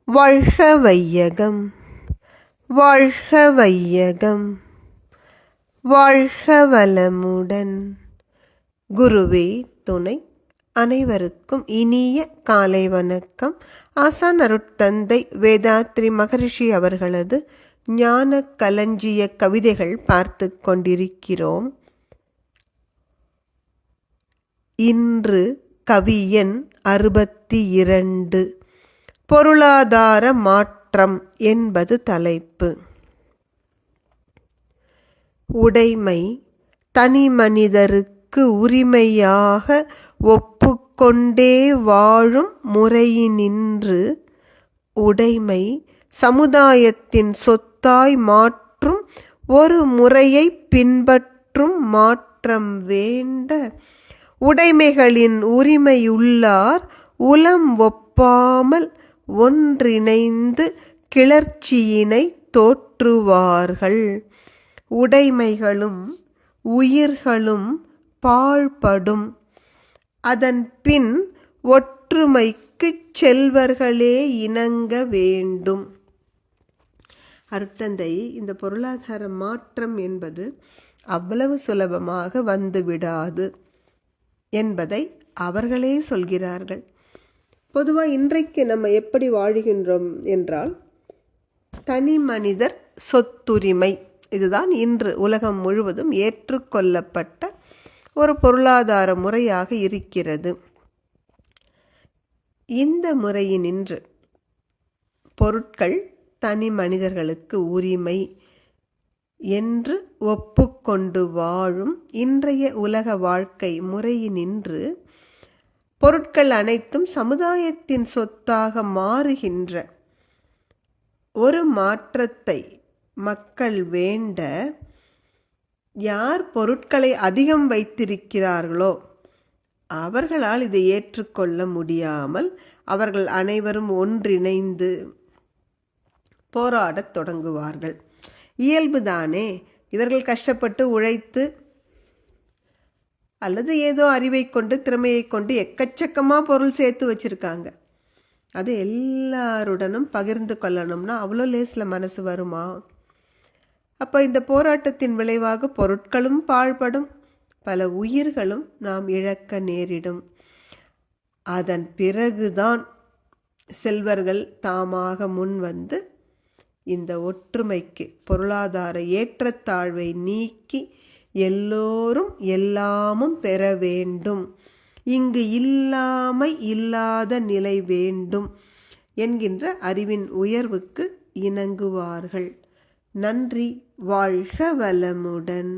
வாழ்க வையகம், வாழ்க வையகம், வாழ்க வளமுடன். குருவே துணை. அனைவருக்கும் இனிய காலை வணக்கம். ஆசான் அருட்தந்தை வேதாத்ரி மகரிஷி அவர்களது ஞான களஞ்சிய கவிதைகள் பார்த்து கொண்டிருக்கிறோம். இன்று கவியன் 62 பொருளாதார மாற்றம் என்பது தலைப்பு. உடைமை தனி மனிதருக்கு உரிமையாக ஒப்புக்கொண்டே வாழும் முறையினின்று உடைமை சமுதாயத்தின் சொத்தாய் மாற்றும் ஒரு முறையை பின்பற்றும் மாற்றம் வேண்ட உடைமைகளின் உரிமையுள்ளார் உளம் ஒப்பாமல் ஒன்றிணைந்து கிளர்ச்சியினை தோற்றுவார்கள். உடைமைகளும் உயிர்களும் பாழ்படும். அதன் பின் ஒற்றுமைக்குச் செல்வர்களே இணங்க வேண்டும். அருட்தந்தை இந்த பொருளாதார மாற்றம் என்பது அவ்வளவு சுலபமாக வந்துவிடாது என்பதை அவர்களே சொல்கிறார்கள். பொதுவாக இன்றைக்கு நம்ம எப்படி வாழுகின்றோம் என்றால், தனி மனிதர் சொத்துரிமை இதுதான் இன்று உலகம் முழுவதும் ஏற்றுக்கொள்ளப்பட்ட ஒரு பொருளாதார முறையாக இருக்கிறது. இந்த முறையினின்று பொருட்கள் தனி மனிதர்களுக்கு உரிமை என்று ஒப்புக்கொண்டு வாழும் இன்றைய உலக வாழ்க்கை முறையினின்று பொருட்கள் அனைத்தும் சமுதாயத்தின் சொத்தாக மாறுகின்ற ஒரு மாற்றத்தை மக்கள் வேண்ட, யார் பொருட்களை அதிகம் வைத்திருக்கிறார்களோ அவர்களால் இதை ஏற்றுக்கொள்ள முடியாமல் அவர்கள் அனைவரும் ஒன்றிணைந்து போராடத் தொடங்குவார்கள். இயல்புதானே. இவர்கள் கஷ்டப்பட்டு உழைத்து அல்லது ஏதோ அறிவை கொண்டு திறமையை கொண்டு எக்கச்சக்கமாக பொருள் சேர்த்து வச்சுருக்காங்க. அது எல்லாருடனும் பகிர்ந்து கொள்ளணும்னா அவ்வளோ லேசில் மனசு வருமா? அப்போ இந்த போராட்டத்தின் விளைவாக பொருட்களும் பாழ்படும், பல உயிர்களும் நாம் இழக்க நேரிடும். அதன் பிறகுதான் செல்வர்கள் தாமாக முன் வந்து இந்த ஒற்றுமைக்கு, பொருளாதார ஏற்றத்தாழ்வை நீக்கி எல்லோரும் எல்லாமும் பெற வேண்டும், இங்கு இல்லாமை இல்லாத நிலை வேண்டும் என்கின்ற அறிவின் உயர்வுக்கு இணங்குவார்கள். நன்றி. வாழ்க வளமுடன்.